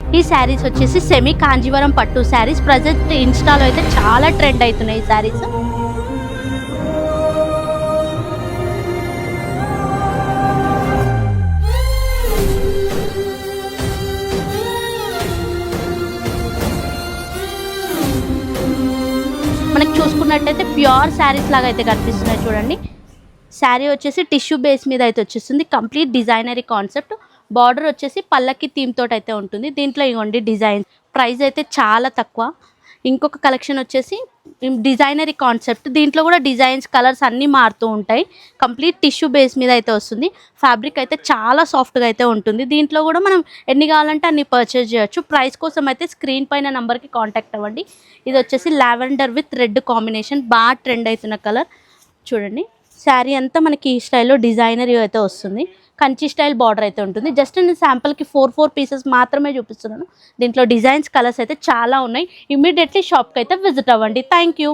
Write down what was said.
ఈ శారీస్ వచ్చేసి సెమీ కాంజీవరం పట్టు శారీస్. ప్రజెంట్ ఇన్స్టాలో అయితే చాలా ట్రెండ్ అవుతున్నాయి ఈ శారీస్. మనకి చూసుకున్నట్టయితే ప్యూర్ శారీస్ లాగా అయితే కనిపిస్తున్నాయి చూడండి. శారీ వచ్చేసి టిష్యూ బేస్ మీద అయితే వచ్చేస్తుంది. Complete designery concept. బార్డర్ వచ్చేసి పల్లకి థీమ్ తోటి అయితే ఉంటుంది. దీంట్లో ఇవ్వండి డిజైన్. ప్రైస్ అయితే చాలా తక్కువ. ఇంకొక కలెక్షన్ వచ్చేసి డిజైనరీ కాన్సెప్ట్. దీంట్లో కూడా డిజైన్స్ కలర్స్ అన్నీ మారుతూ ఉంటాయి. కంప్లీట్ టిష్యూ బేస్ మీద అయితే వస్తుంది. ఫ్యాబ్రిక్ అయితే చాలా సాఫ్ట్గా అయితే ఉంటుంది. దీంట్లో కూడా మనం ఎన్ని కావాలంటే అన్ని పర్చేజ్ చేయొచ్చు. ప్రైస్ కోసం అయితే స్క్రీన్ పైన నెంబర్కి కాంటాక్ట్ అవ్వండి. ఇది వచ్చేసి లావెండర్ విత్ రెడ్ కాంబినేషన్. బాగా ట్రెండ్ అవుతున్న కలర్ చూడండి. శారీ అంతా మనకి ఈ స్టైల్లో డిజైనరీ అయితే వస్తుంది. కంచి స్టైల్ బార్డర్ అయితే ఉంటుంది. జస్ట్ నేను శాంపుల్కి 4 పీసెస్ మాత్రమే చూపిస్తున్నాను. దీంట్లో డిజైన్స్ కలర్స్ అయితే చాలా ఉన్నాయి. ఇమీడియట్లీ షాప్కి అయితే విజిట్ అవ్వండి. Thank you.